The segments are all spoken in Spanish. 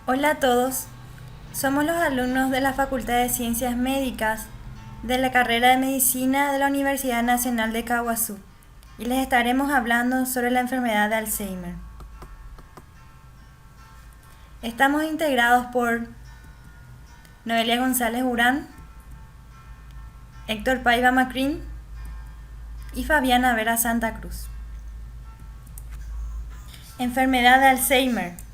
Hola a todos, somos los alumnos de la Facultad de Ciencias Médicas de la carrera de Medicina de la Universidad Nacional de Caguazú y les estaremos hablando sobre la enfermedad de Alzheimer. Estamos integrados por Noelia González Urán, Héctor Paiva Macrin y Fabiana Vera Santa Cruz. Enfermedad de Alzheimer.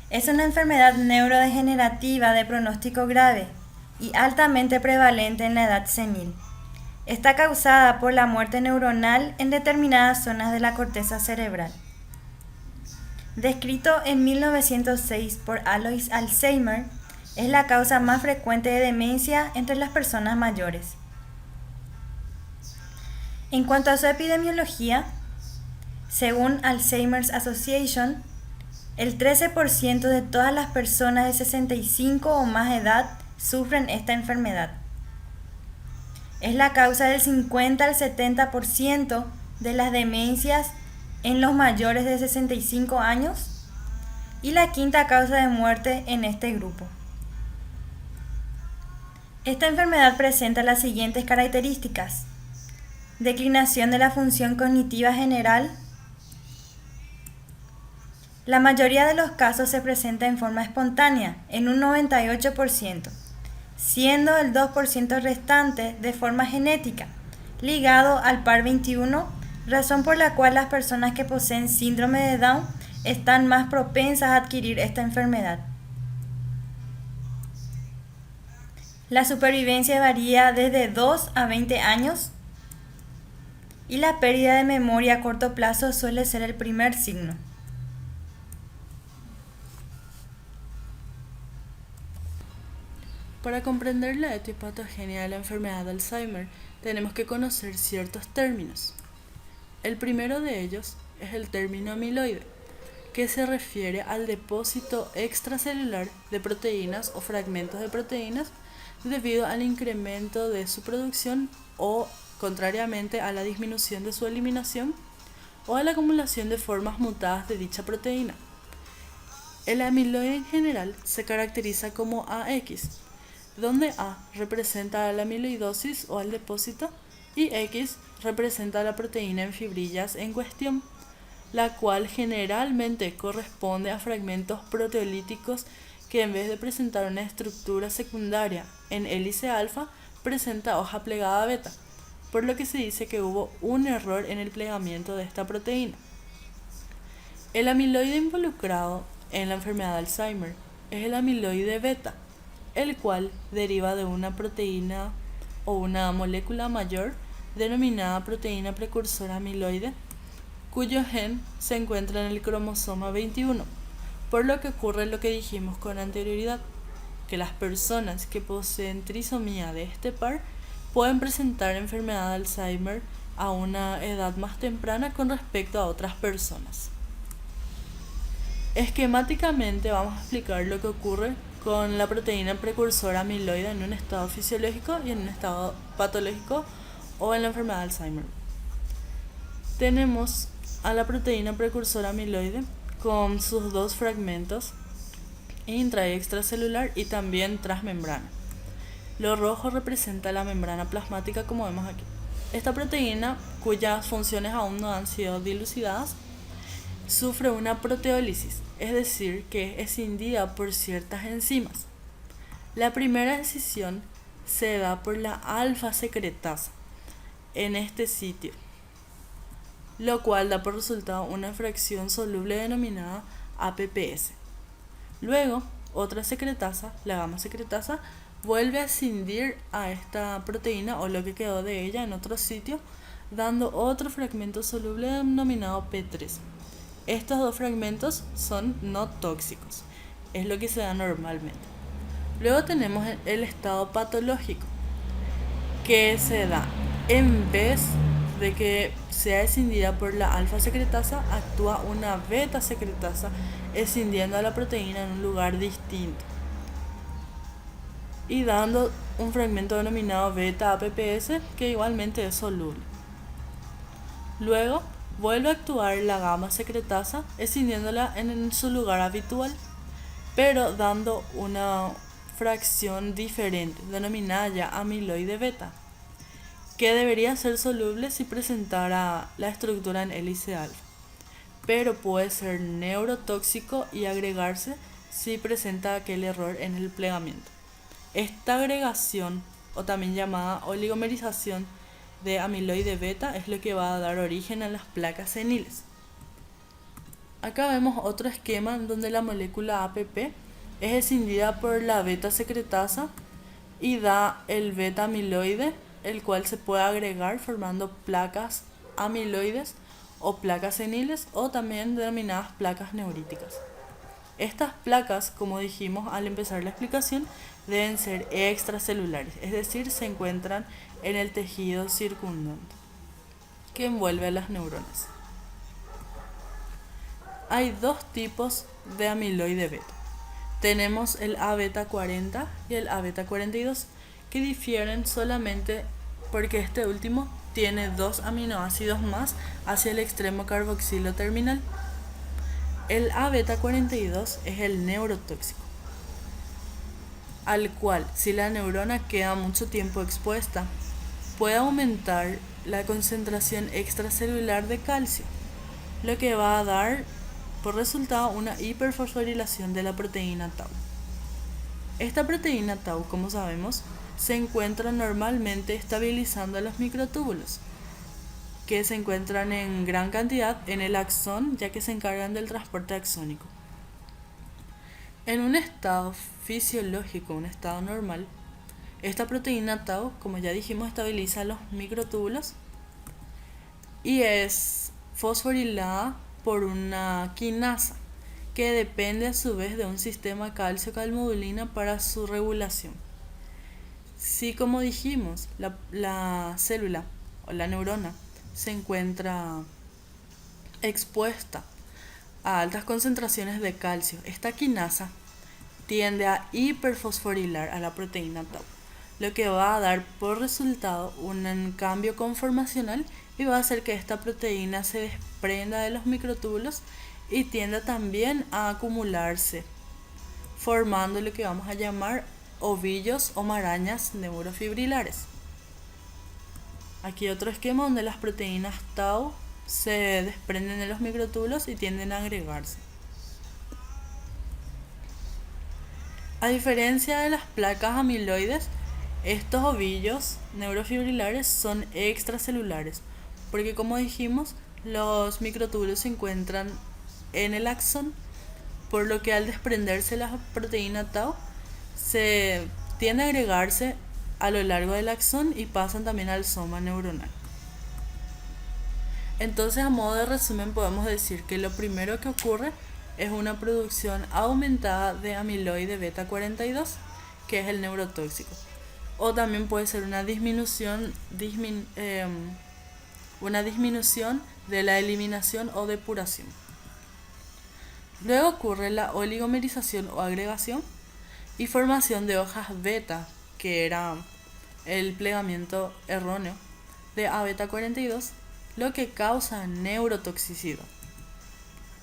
Es una enfermedad neurodegenerativa de pronóstico grave y altamente prevalente en la edad senil. Está causada por la muerte neuronal en determinadas zonas de la corteza cerebral. Descrito en 1906 por Alois Alzheimer, es la causa más frecuente de demencia entre las personas mayores. En cuanto a su epidemiología, según Alzheimer's Association, el 13% de todas las personas de 65 o más edad sufren esta enfermedad. Es la causa del 50 al 70% de las demencias en los mayores de 65 años y la quinta causa de muerte en este grupo. Esta enfermedad presenta las siguientes características: declinación de la función cognitiva general. La mayoría de los casos se presenta en forma espontánea, en un 98%, siendo el 2% restante de forma genética, ligado al par 21, razón por la cual las personas que poseen síndrome de Down están más propensas a adquirir esta enfermedad. La supervivencia varía desde 2 a 20 años y la pérdida de memoria a corto plazo suele ser el primer signo. Para comprender la etiopatogenia de la enfermedad de Alzheimer, tenemos que conocer ciertos términos. El primero de ellos es el término amiloide, que se refiere al depósito extracelular de proteínas o fragmentos de proteínas debido al incremento de su producción o, contrariamente, a la disminución de su eliminación o a la acumulación de formas mutadas de dicha proteína. El amiloide en general se caracteriza como AX, donde A representa la amiloidosis o al depósito y X representa la proteína en fibrillas en cuestión, la cual generalmente corresponde a fragmentos proteolíticos que en vez de presentar una estructura secundaria en hélice alfa, presenta hoja plegada beta, por lo que se dice que hubo un error en el plegamiento de esta proteína. El amiloide involucrado en la enfermedad de Alzheimer es el amiloide beta, el cual deriva de una proteína o una molécula mayor denominada proteína precursora amiloide, cuyo gen se encuentra en el cromosoma 21, por lo que ocurre lo que dijimos con anterioridad, que las personas que poseen trisomía de este par pueden presentar enfermedad de Alzheimer a una edad más temprana con respecto a otras personas. Esquemáticamente vamos a explicar lo que ocurre con la proteína precursora amiloide en un estado fisiológico y en un estado patológico o en la enfermedad de Alzheimer. Tenemos a la proteína precursora amiloide con sus dos fragmentos intra y extracelular y también transmembrana. Lo rojo representa la membrana plasmática, como vemos aquí. Esta proteína, cuyas funciones aún no han sido dilucidadas, sufre una proteólisis, es decir, que es escindida por ciertas enzimas. La primera escisión se da por la alfa secretasa en este sitio, lo cual da por resultado una fracción soluble denominada APPS. Luego, otra secretasa, la gamma secretasa, vuelve a escindir a esta proteína o lo que quedó de ella en otro sitio, dando otro fragmento soluble denominado P3. Estos dos fragmentos son no tóxicos, es lo que se da normalmente. Luego tenemos el estado patológico, que se da en vez de que sea escindida por la alfa secretasa, actúa una beta secretasa escindiendo a la proteína en un lugar distinto y dando un fragmento denominado beta APPS que igualmente es soluble. Luego vuelve a actuar la gamma secretasa escindiéndola en su lugar habitual pero dando una fracción diferente, denominada ya amiloide beta, que debería ser soluble si presentara la estructura en hélice alfa, pero puede ser neurotóxico y agregarse si presenta aquel error en el plegamiento. Esta agregación, o también llamada oligomerización de amiloide beta, es lo que va a dar origen a las placas seniles. Acá vemos otro esquema en donde la molécula APP es escindida por la beta secretasa y da el beta amiloide, el cual se puede agregar formando placas amiloides o placas seniles, o también denominadas placas neuríticas. Estas placas, como dijimos al empezar la explicación, deben ser extracelulares, es decir, se encuentran en el tejido circundante que envuelve a las neuronas. Hay dos tipos de amiloide beta. Tenemos el A-beta 40 y el A-beta 42, que difieren solamente porque este último tiene 2 aminoácidos más hacia el extremo carboxilo terminal. El A-beta 42 es el neurotóxico, al cual, si la neurona queda mucho tiempo expuesta, puede aumentar la concentración extracelular de calcio, lo que va a dar por resultado una hiperfosforilación de la proteína tau. Esta proteína tau, como sabemos, se encuentra normalmente estabilizando a los microtúbulos, que se encuentran en gran cantidad en el axón, ya que se encargan del transporte axónico. En un estado fisiológico, un estado normal, esta proteína tau, como ya dijimos, estabiliza los microtúbulos y es fosforilada por una quinasa, que depende a su vez de un sistema calcio-calmodulina para su regulación. Si, como dijimos, la célula o la neurona se encuentra expuesta a altas concentraciones de calcio, esta quinasa tiende a hiperfosforilar a la proteína tau, lo que va a dar por resultado un cambio conformacional y va a hacer que esta proteína se desprenda de los microtúbulos y tienda también a acumularse, formando lo que vamos a llamar ovillos o marañas neurofibrilares. Aquí otro esquema donde las proteínas tau se desprenden de los microtúbulos y tienden a agregarse. A diferencia de las placas amiloides, estos ovillos neurofibrilares son extracelulares, porque como dijimos, los microtúbulos se encuentran en el axón, por lo que al desprenderse la proteína tau, se tiende a agregarse a lo largo del axón y pasan también al soma neuronal. Entonces, a modo de resumen, podemos decir que lo primero que ocurre es una producción aumentada de amiloide beta 42, que es el neurotóxico. O también puede ser una disminución de la eliminación o depuración. Luego ocurre la oligomerización o agregación y formación de hojas beta, que era el plegamiento erróneo de A-beta 42, lo que causa neurotoxicidad.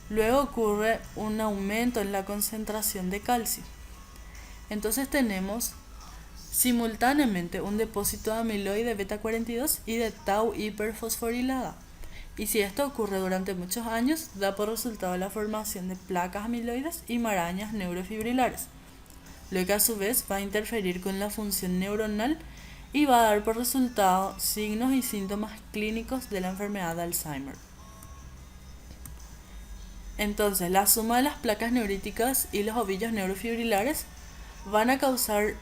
Luego ocurre un aumento en la concentración de calcio. Entonces tenemos simultáneamente un depósito de amiloide beta 42 y de tau hiperfosforilada. Y si esto ocurre durante muchos años, da por resultado la formación de placas amiloides y marañas neurofibrilares, lo que a su vez va a interferir con la función neuronal y va a dar por resultado signos y síntomas clínicos de la enfermedad de Alzheimer. Entonces, la suma de las placas neuríticas y los ovillos neurofibrilares van a causar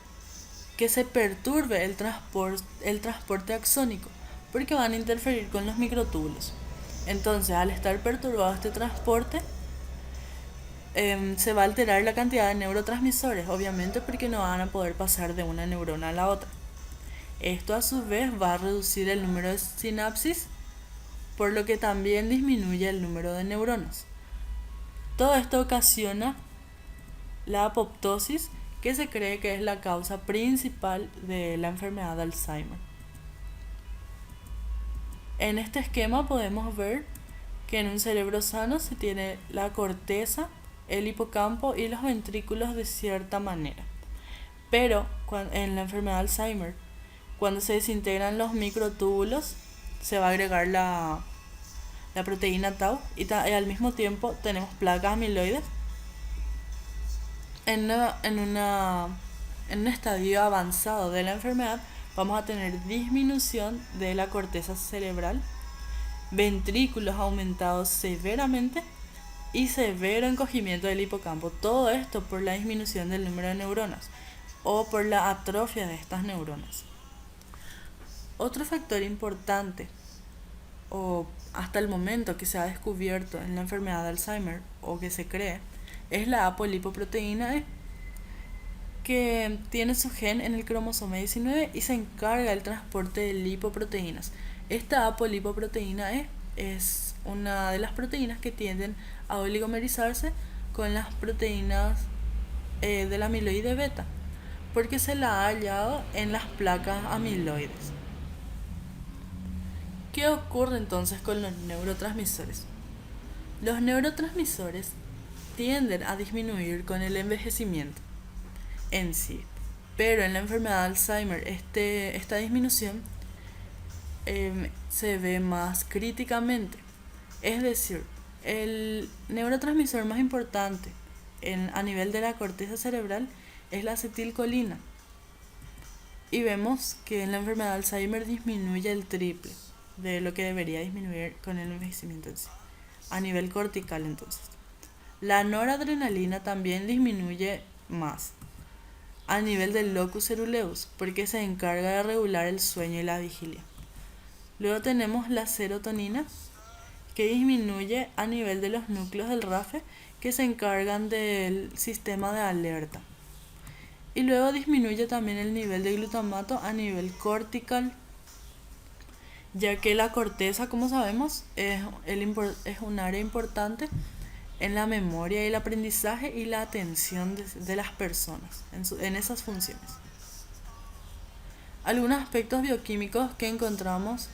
que se perturbe el transporte axónico, porque van a interferir con los microtúbulos. Entonces, al estar perturbado este transporte, se va a alterar la cantidad de neurotransmisores, obviamente porque no van a poder pasar de una neurona a la otra. Esto a su vez va a reducir el número de sinapsis, por lo que también disminuye el número de neuronas. Todo esto ocasiona la apoptosis, que se cree que es la causa principal de la enfermedad de Alzheimer. En este esquema podemos ver que en un cerebro sano se tiene la corteza el hipocampo y los ventrículos de cierta manera. Pero en la enfermedad de Alzheimer, cuando se desintegran los microtúbulos, se va a agregar la proteína tau y al mismo tiempo tenemos placas amiloides. En un estadio avanzado de la enfermedad vamos a tener disminución de la corteza cerebral, ventrículos aumentados severamente y severo encogimiento del hipocampo. Todo esto por la disminución del número de neuronas o por la atrofia de estas neuronas. Otro factor importante, o hasta el momento que se ha descubierto en la enfermedad de Alzheimer o que se cree, es la apolipoproteína E, que tiene su gen en el cromosoma 19 y se encarga del transporte de lipoproteínas. Esta apolipoproteína E es una de las proteínas que tienden a oligomerizarse con las proteínas del amiloide beta, porque se la ha hallado en las placas amiloides. ¿Qué ocurre entonces con los neurotransmisores? Los neurotransmisores tienden a disminuir con el envejecimiento en sí, pero en la enfermedad de Alzheimer esta disminución se ve más críticamente. Es decir, el neurotransmisor más importante a nivel de la corteza cerebral es la acetilcolina, y vemos que en la enfermedad de Alzheimer disminuye el triple de lo que debería disminuir con el envejecimiento en sí, a nivel cortical. Entonces, la noradrenalina también disminuye más a nivel del locus coeruleus, porque se encarga de regular el sueño y la vigilia. Luego tenemos la serotonina, que disminuye a nivel de los núcleos del RAFE, que se encargan del sistema de alerta. Y luego disminuye también el nivel de glutamato a nivel cortical, ya que la corteza, como sabemos, es un área importante en la memoria y el aprendizaje y la atención de las personas en esas funciones. Algunos aspectos bioquímicos que encontramos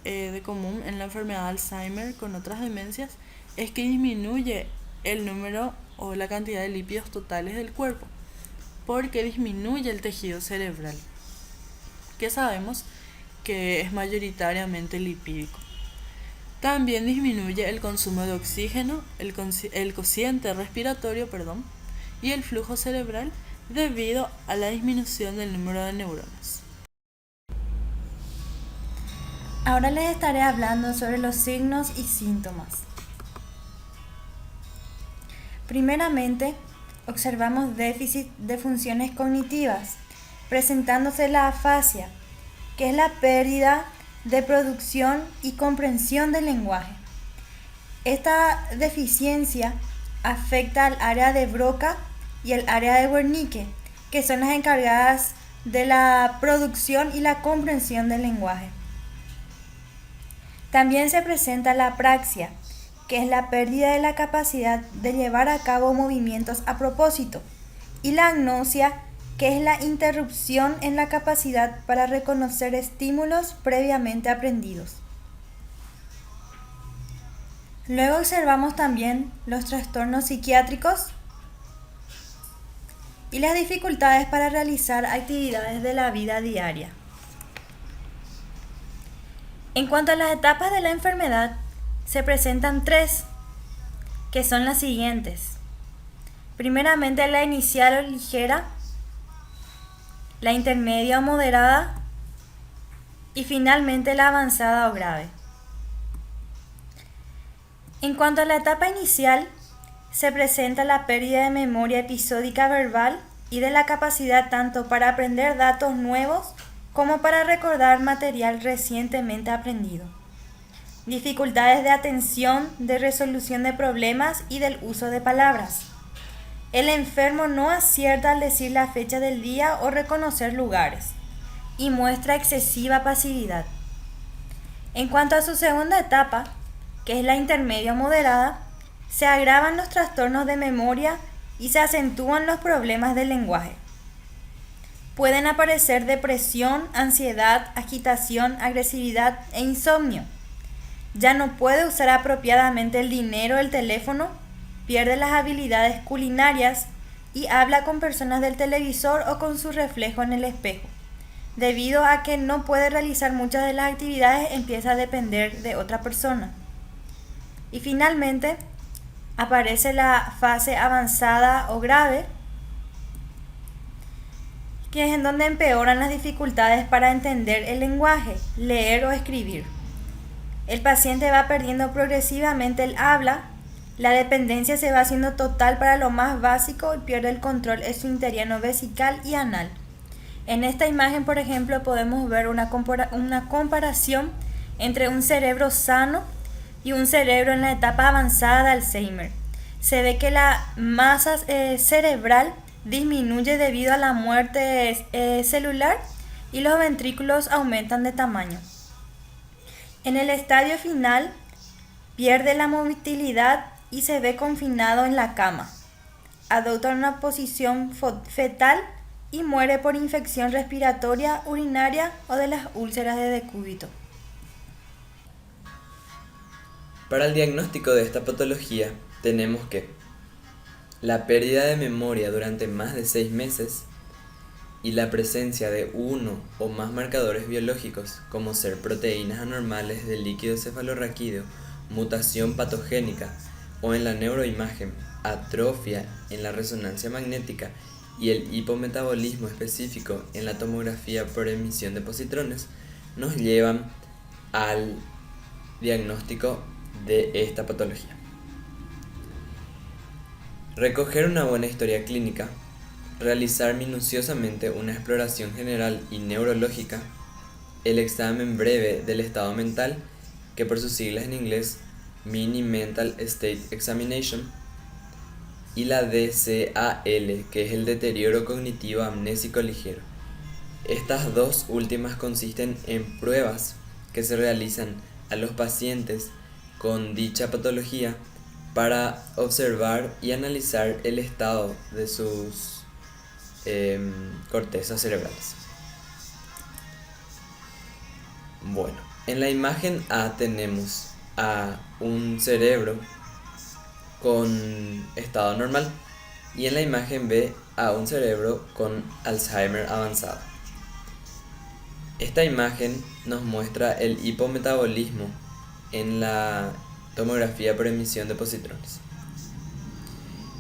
de común en la enfermedad de Alzheimer con otras demencias es que disminuye el número o la cantidad de lípidos totales del cuerpo, porque disminuye el tejido cerebral, que sabemos que es mayoritariamente lipídico. También disminuye el consumo de oxígeno, el cociente respiratorio, y el flujo cerebral debido a la disminución del número de neuronas. Ahora les estaré hablando sobre los signos y síntomas. Primeramente, observamos déficit de funciones cognitivas, presentándose la afasia, que es la pérdida de producción y comprensión del lenguaje. Esta deficiencia afecta al área de Broca y el área de Wernicke, que son las encargadas de la producción y la comprensión del lenguaje. También se presenta la apraxia, que es la pérdida de la capacidad de llevar a cabo movimientos a propósito, y la agnosia, que es la interrupción en la capacidad para reconocer estímulos previamente aprendidos. Luego observamos también los trastornos psiquiátricos y las dificultades para realizar actividades de la vida diaria. En cuanto a las etapas de la enfermedad, se presentan 3, que son las siguientes. Primeramente, la inicial o ligera, la intermedia o moderada y finalmente la avanzada o grave. En cuanto a la etapa inicial, se presenta la pérdida de memoria episódica verbal y de la capacidad tanto para aprender datos nuevos como para recordar material recientemente aprendido. Dificultades de atención, de resolución de problemas y del uso de palabras. El enfermo no acierta al decir la fecha del día o reconocer lugares y muestra excesiva pasividad. En cuanto a su segunda etapa, que es la intermedia o moderada, se agravan los trastornos de memoria y se acentúan los problemas del lenguaje. Pueden aparecer depresión, ansiedad, agitación, agresividad e insomnio. Ya no puede usar apropiadamente el dinero, el teléfono, pierde las habilidades culinarias y habla con personas del televisor o con su reflejo en el espejo. Debido a que no puede realizar muchas de las actividades, empieza a depender de otra persona. Y finalmente aparece la fase avanzada o grave, que es en donde empeoran las dificultades para entender el lenguaje, leer o escribir. El paciente va perdiendo progresivamente el habla, la dependencia se va haciendo total para lo más básico y pierde el control esfinteriano vesical y anal. En esta imagen, por ejemplo, podemos ver una comparación entre un cerebro sano y un cerebro en la etapa avanzada de Alzheimer. Se ve que la masa cerebral disminuye debido a la muerte celular y los ventrículos aumentan de tamaño. En el estadio final pierde la movilidad y se ve confinado en la cama. Adopta una posición fetal y muere por infección respiratoria, urinaria o de las úlceras de decúbito. Para el diagnóstico de esta patología tenemos que la pérdida de memoria durante más de 6 meses y la presencia de uno o más marcadores biológicos como ser proteínas anormales del líquido cefalorraquídeo, mutación patogénica o en la neuroimagen, atrofia en la resonancia magnética y el hipometabolismo específico en la tomografía por emisión de positrones nos llevan al diagnóstico de esta patología. Recoger una buena historia clínica, realizar minuciosamente una exploración general y neurológica, el examen breve del estado mental, que por sus siglas en inglés Mini Mental State Examination, y la DCAL, que es el deterioro cognitivo amnésico ligero. Estas dos últimas consisten en pruebas que se realizan a los pacientes con dicha patología para observar y analizar el estado de sus cortezas cerebrales. Bueno, en la imagen A tenemos a un cerebro con estado normal y en la imagen B a un cerebro con Alzheimer avanzado. Esta imagen nos muestra el hipometabolismo en la tomografía por emisión de positrones.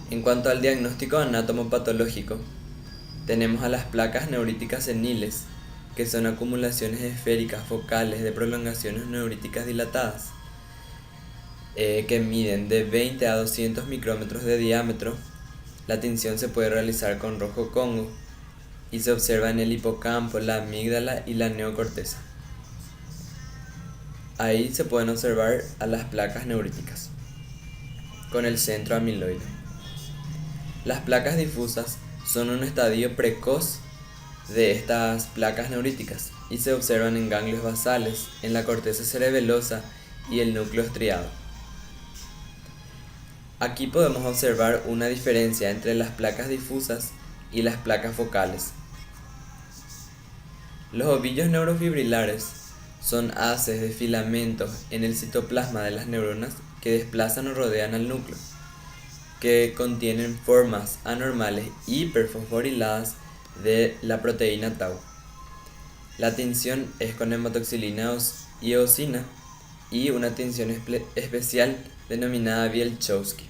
En cuanto al diagnóstico anatomopatológico, tenemos a las placas neuríticas seniles, que son acumulaciones esféricas focales de prolongaciones neuríticas dilatadas, que miden de 20 a 200 micrómetros de diámetro. La tinción se puede realizar con rojo Congo y se observa en el hipocampo, la amígdala y la neocorteza. Ahí se pueden observar a las placas neuríticas con el centro amiloide. Las placas difusas son un estadio precoz de estas placas neuríticas y se observan en ganglios basales, en la corteza cerebelosa y el núcleo estriado. Aquí podemos observar una diferencia entre las placas difusas y las placas focales. Los ovillos neurofibrilares son haces de filamentos en el citoplasma de las neuronas que desplazan o rodean al núcleo, que contienen formas anormales hiperfosforiladas de la proteína tau. La tinción es con hematoxilina y eosina y una tinción especial denominada Bielchowski.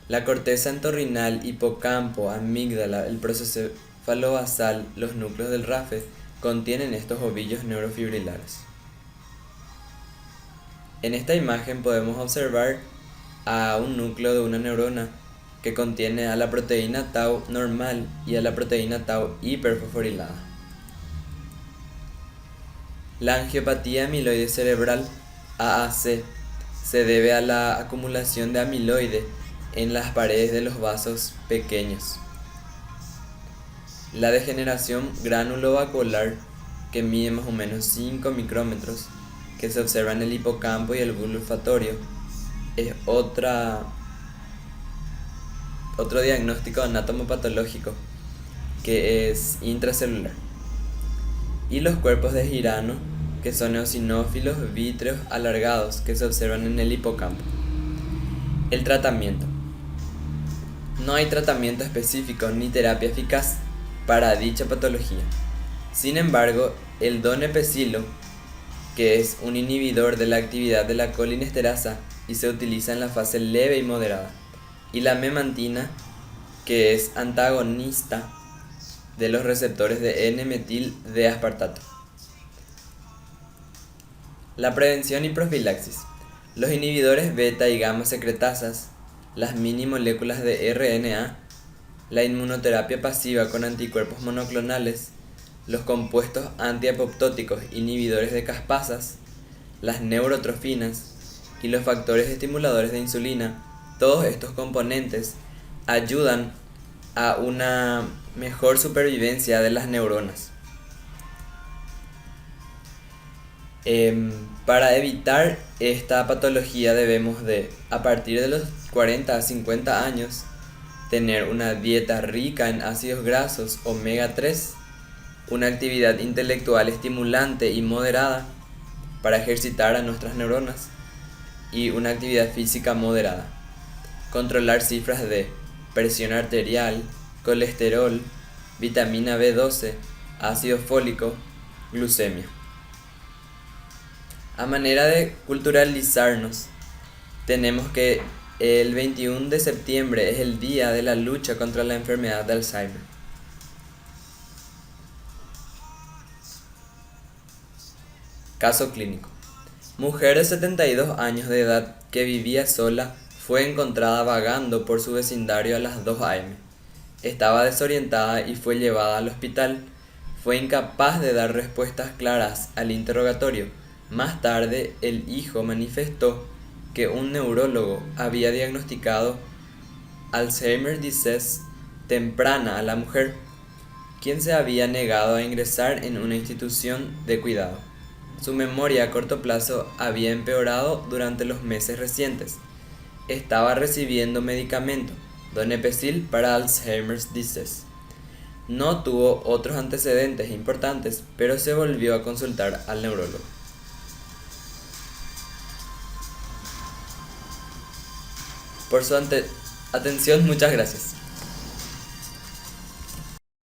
La corteza entorrinal, hipocampo, amígdala, el procesófalo basal, los núcleos del RAFE contienen estos ovillos neurofibrilares. En esta imagen podemos observar a un núcleo de una neurona que contiene a la proteína tau normal y a la proteína tau hiperfosforilada. La angiopatía amiloide cerebral, AAC, se debe a la acumulación de amiloide en las paredes de los vasos pequeños. La degeneración granulovacuolar, que mide más o menos 5 micrómetros, que se observa en el hipocampo y el bulbo olfatorio, es otro diagnóstico anatomopatológico que es intracelular. Y los cuerpos de Girano, que son eosinófilos vítreos alargados, que se observan en el hipocampo. El tratamiento. No hay tratamiento específico ni terapia eficaz para dicha patología. Sin embargo, el donepezilo, que es un inhibidor de la actividad de la colinesterasa y se utiliza en la fase leve y moderada, y la memantina, que es antagonista de los receptores de N-metil D aspartato. La prevención y profilaxis. Los inhibidores beta y gamma secretasas, las mini moléculas de RNA, la inmunoterapia pasiva con anticuerpos monoclonales, los compuestos antiapoptóticos inhibidores de caspasas, las neurotrofinas y los factores estimuladores de insulina, todos estos componentes ayudan a una mejor supervivencia de las neuronas. Para evitar esta patología debemos de, a partir de los 40 a 50 años, tener una dieta rica en ácidos grasos omega 3, una actividad intelectual estimulante y moderada para ejercitar a nuestras neuronas y una actividad física moderada. Controlar cifras de presión arterial, colesterol, vitamina B12, ácido fólico, glucemia. A manera de culturalizarnos, tenemos que el 21 de septiembre es el día de la lucha contra la enfermedad de Alzheimer. Caso clínico. Mujer de 72 años de edad que vivía sola fue encontrada vagando por su vecindario a las 2 a.m. Estaba desorientada y fue llevada al hospital. Fue incapaz de dar respuestas claras al interrogatorio. Más tarde, el hijo manifestó que un neurólogo había diagnosticado Alzheimer's disease temprana a la mujer, quien se había negado a ingresar en una institución de cuidado. Su memoria a corto plazo había empeorado durante los meses recientes. Estaba recibiendo medicamento, donepezil para Alzheimer's disease. No tuvo otros antecedentes importantes, pero se volvió a consultar al neurólogo. Por su atención, muchas gracias.